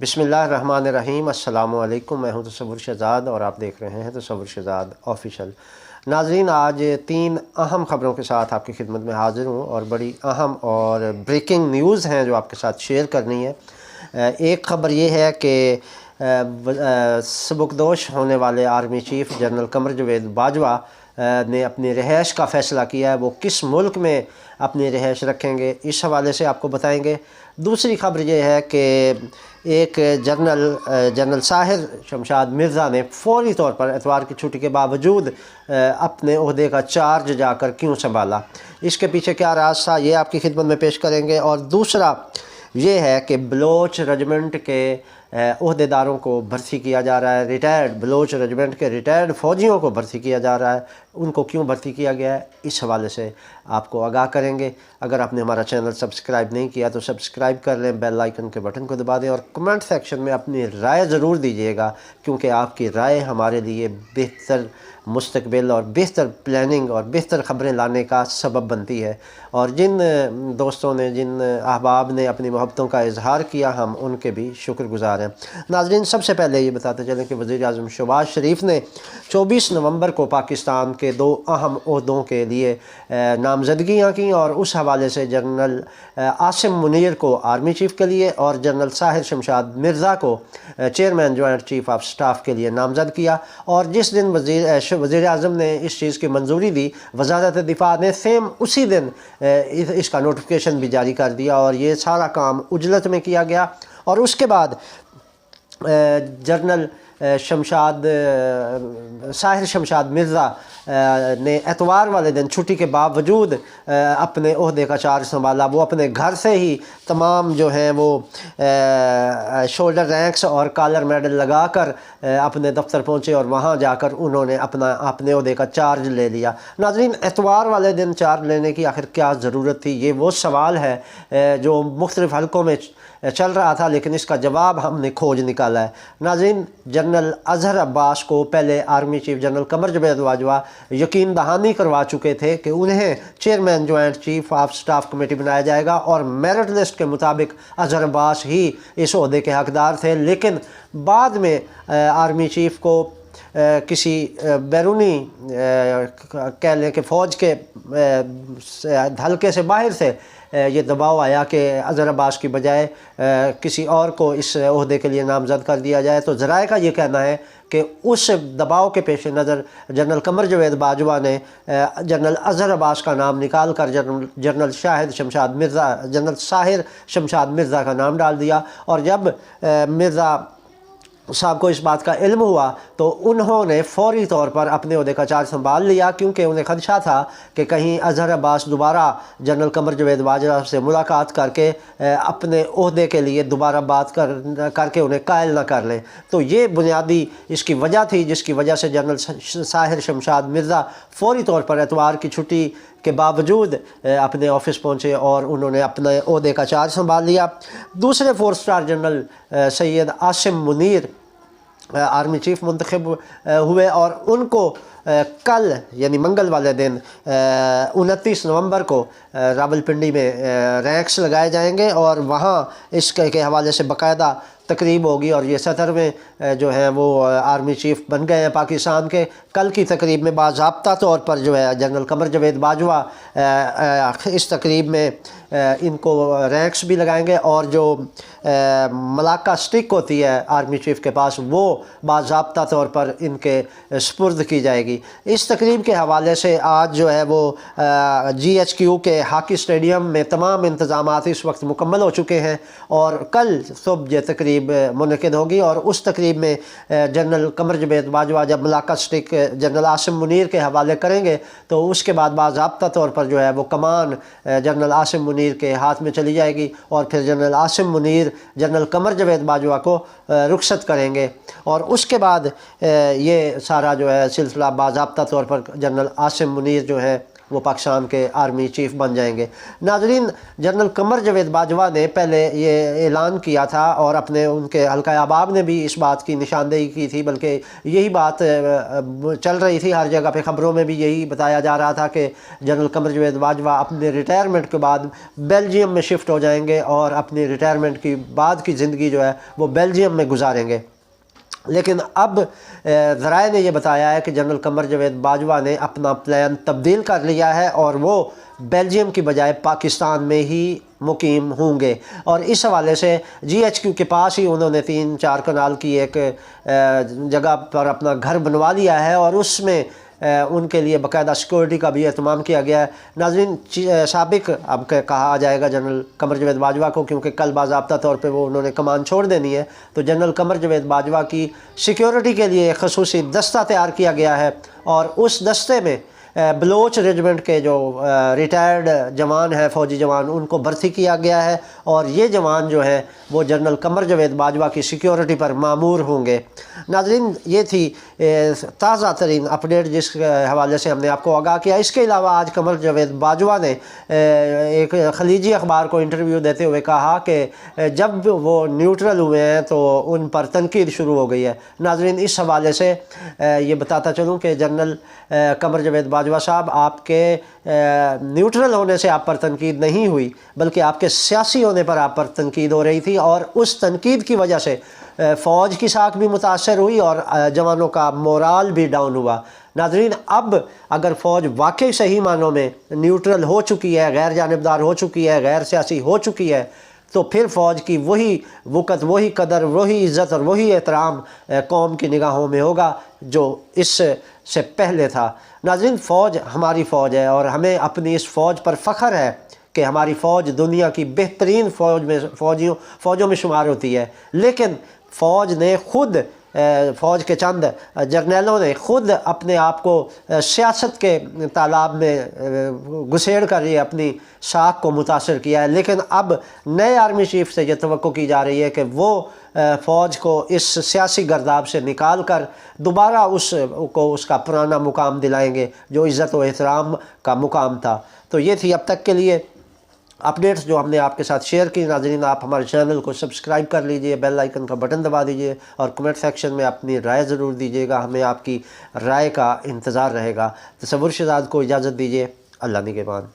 बिस्मिल्लाहिर्रहमानिर्रहीम। अस्सलामु अलैकुम। मैं हूं तसव्वुर शहज़ाद और आप देख रहे हैं तसव्वुर शहज़ाद ऑफिशियल। नाज़रीन, आज 3 अहम ख़बरों के साथ आपकी खिदमत में हाज़िर हूं और बड़ी अहम और ब्रेकिंग न्यूज़ हैं जो आपके साथ शेयर करनी है। एक ख़बर ये है कि सबकदोश होने वाले army chief general Qamar Javed Bajwa ने अपनी रिहाइश का फ़ैसला किया है। वो किस मुल्क में अपनी रिहाइश रखेंगे, इस हवाले से आपको बताएंगे। दूसरी ख़बर यह है कि एक जनरल साहिर शमशाद मिर्ज़ा ने फ़ौरी तौर पर एतवार की छुट्टी के बावजूद अपने ओहदे का चार्ज जाकर क्यों संभाला, इसके पीछे क्या राज था, ये आपकी खिदमत में पेश करेंगे। और दूसरा ये है कि बलोच रेजिमेंट के ओहदेदारों को भर्ती किया जा रहा है। रिटायर्ड बलोच रेजिमेंट के रिटायर्ड फ़ौजियों को भर्ती किया जा रहा है। उनको क्यों भर्ती किया गया है, इस हवाले से आपको आगाह करेंगे। अगर आपने हमारा चैनल सब्सक्राइब नहीं किया तो सब्सक्राइब कर लें, बेल आइकन के बटन को दबा दें और कमेंट सेक्शन में अपनी राय ज़रूर दीजिएगा, क्योंकि आपकी राय हमारे लिए बेहतर मुस्तकबिल और बेहतर प्लानिंग और बेहतर ख़बरें लाने का सबब बनती है। और जिन दोस्तों ने, जिन अहबाब ने अपनी मोहब्बतों का इजहार किया, हम उनके भी शुक्रगुज़ार हैं। नाज़रीन, सबसे पहले ये बताते चलें कि वज़ीर आज़म शहबाज शरीफ ने 24 नवंबर को पाकिस्तान के 2 अहम ओहदों के लिए नामज़दगियाँ की और उस हवाले से जनरल आसिम मुनीर को आर्मी चीफ़ के लिए और जनरल साहिर शमशाद मिर्ज़ा को chairman joint chief of staff के लिए नामज़द किया। और जिस दिन वज़ीर आज़म ने इस चीज़ की मंजूरी दी, वज़ारत दिफा ने सेम उसी दिन इसका नोटिफिकेशन भी जारी कर दिया और ये सारा काम उजलत में किया गया। और उसके बाद जनरल साहिर शमशाद मिर्ज़ा ने एतवार वाले दिन छुट्टी के बावजूद अपने ओहदे का चार्ज संभाला। वो अपने घर से ही तमाम जो हैं वो शोल्डर रैंक्स और कॉलर मेडल लगाकर अपने दफ्तर पहुँचे और वहाँ जाकर उन्होंने अपने ओहदे का चार्ज ले लिया। नाज़रीन, एतवार वाले दिन चार्ज लेने की आखिर क्या ज़रूरत थी, ये वो सवाल है जो मुख्तलिफ़ हलकों में चल रहा था, लेकिन इसका जवाब हमने खोज निकाला है। नाज़रीन, जनरल अज़हर अब्बास को पहले army chief general Qamar Javed Bajwa यकीन दहानी करवा चुके थे कि उन्हें chairman joint chief of staff committee बनाया जाएगा और मेरिट लिस्ट के मुताबिक अज़हर अब्बास ही इस ओहदे के हकदार थे। लेकिन बाद में आर्मी चीफ़ को किसी बैरूनी कह लें कि फ़ौज के हल्के से बाहर से ये दबाव आया कि अज़हर अब्बास की बजाय किसी और को इस ओहदे के लिए नामज़द कर दिया जाए। तो ज़राए का ये कहना है कि उस दबाव के पेश नज़र जनरल कमर जावेद बाजवा ने जनरल अज़हर अब्बास का नाम निकाल कर जनरल साहिर शमशाद मिर्ज़ा का नाम डाल दिया। और जब मिर्ज़ा साहब को इस बात का इल्म हुआ तो उन्होंने फ़ौरी तौर पर अपने ओहदे का चार्ज संभाल लिया, क्योंकि उन्हें खदशा था कि कहीं अज़हर अब्बास दोबारा जनरल कमर जावेद बाजवा से मुलाकात करके अपने ओहदे के लिए दोबारा बात करके उन्हें कायल न कर लें। तो ये बुनियादी इसकी वजह थी जिसकी वजह से जनरल साहिर शमशाद मिर्ज़ा फ़ौरी तौर पर एतवार की छुट्टी के बावजूद अपने ऑफिस पहुँचे और उन्होंने अपने ओहदे का चार्ज संभाल लिया। दूसरे 4 star general Syed Asim Munir army chief मुंतखब हुए और उनको कल यानी मंगल वाले दिन 29 नवंबर को रावलपिंडी में रैंक्स लगाए जाएंगे और वहाँ इसके हवाले से बाकायदा तकरीब होगी। और ये 17वें जो हैं वो आर्मी चीफ़ बन गए हैं पाकिस्तान के। कल की तकरीब में बाज़ाब्ता तौर पर जो है जनरल कमर जावेद बाजवा इस तकरीब में इनको रैंक्स भी लगाएंगे और जो मलाका स्टिक होती है आर्मी चीफ़ के पास वो बाज़ाब्ता तौर पर इनके स्पुर्द की जाएगी। इस तकरीब के हवाले से आज जो है वो GHQ के हॉकी स्टेडियम में तमाम इंतज़ामात इस वक्त मुकम्मल हो चुके हैं और कल सुबह ये तकरीब मुनक़िद होगी। और उस तकरीब में जनरल कमर जावेद बाजवा जब Malacca stick general Asim Munir के हवाले करेंगे तो उसके बाद बाज़ाब्ता तौर पर जो है वो कमान जनरल आसिम मुनीर के हाथ में चली जाएगी और फिर जनरल आसिम मुनीर जनरल कमर जावेद बाजवा को रुखसत करेंगे। और उसके बाद ये सारा जो है सिलसिला बाज़ाब्ता तौर पर जनरल आसिम मुनीर जो है वो पाकिस्तान के आर्मी चीफ बन जाएंगे। नाज़रीन, जनरल कमर जावेद बाजवा ने पहले ये ऐलान किया था और अपने उनके हल्का अहबाब ने भी इस बात की निशानदेही की थी, बल्कि यही बात चल रही थी हर जगह पे, ख़बरों में भी यही बताया जा रहा था कि जनरल कमर जावेद बाजवा अपने रिटायरमेंट के बाद बेल्जियम में शिफ्ट हो जाएंगे और अपनी रिटायरमेंट की बाद की ज़िंदगी जो है वो बेल्जियम में गुजारेंगे। लेकिन अब ज़राए ने यह बताया है कि जनरल कमर जावेद बाजवा ने अपना प्लान तब्दील कर लिया है और वो बेल्जियम की बजाय पाकिस्तान में ही मुकीम होंगे। और इस हवाले से GHQ के पास ही उन्होंने 3-4 कनाल की एक जगह पर अपना घर बनवा लिया है और उसमें उनके लिए बाकायदा सिक्योरिटी का भी एहतमाम किया गया है। नाज़रीन, साबिक अब कहा जाएगा जनरल कमर जावेद बाजवा को, क्योंकि कल बाज़ाब्ता तौर पे वो उन्होंने कमान छोड़ देनी है, तो जनरल कमर जावेद बाजवा की सिक्योरिटी के लिए खसूसी दस्ता तैयार किया गया है और उस दस्ते में बलोच रेजिमेंट के जो रिटायर्ड जवान हैं, फ़ौजी जवान, उनको भर्ती किया गया है और ये जवान जो है वो जनरल कमर जावेद बाजवा की सिक्योरिटी पर मामूर होंगे। नाज़रीन, ये थी ताज़ा तरीन अपडेट जिस हवाले से हमने आपको आगाह किया। इसके अलावा आज कमर जावेद बाजवा ने एक खलीजी अखबार को इंटरव्यू देते हुए कहा कि जब वो न्यूट्रल हुए हैं तो उन पर तनकीद शुरू हो गई है। नाज़रीन, इस हवाले से ये बताता चलूँ कि जनरल कमर जावेद बाजवा साहब, आपके न्यूट्रल होने से आप पर तनकीद नहीं हुई, बल्कि आपके सियासी होने पर आप पर तनकीद हो रही थी और उस तनकीद की वजह से फ़ौज की साख भी मुतासर हुई और जवानों का मोराल भी डाउन हुआ। नाज़रीन, अब अगर फ़ौज वाकई सही मानों में न्यूट्रल हो चुकी है, गैर जानिबदार हो चुकी है, गैर सियासी हो चुकी है, तो फिर फ़ौज की वही वक़्त, वही कदर, वही इज़्ज़त और वही एहतराम कौम की निगाहों में होगा जो इससे पहले था। नाज़रीन, फ़ौज हमारी फ़ौज है और हमें अपनी इस फ़ौज पर फ़ख्र है कि हमारी फ़ौज दुनिया की बेहतरीन फ़ौजों में शुमार होती है। लेकिन फ़ौज ने खुद, फ़ौज के चंद जर्नैलों ने खुद अपने आप को सियासत के तालाब में घुसेड़ कर ये अपनी साख को मुतासर किया है। लेकिन अब नए आर्मी चीफ से ये तवक्को की जा रही है कि वो फ़ौज को इस सियासी गर्दाब से निकाल कर दोबारा उसका पुराना मुकाम दिलाएंगे जो इज़्ज़त व एहतराम का मुकाम था। तो ये थी अब तक के लिए अपडेट्स जो हमने आपके साथ शेयर की। नाज़रीन, आप हमारे चैनल को सब्सक्राइब कर लीजिए, बेल आइकन का बटन दबा दीजिए और कमेंट सेक्शन में अपनी राय ज़रूर दीजिएगा। हमें आपकी राय का इंतज़ार रहेगा। तसव्वुर शहज़ाद को इजाज़त दीजिए। अल्लाह निगहबान।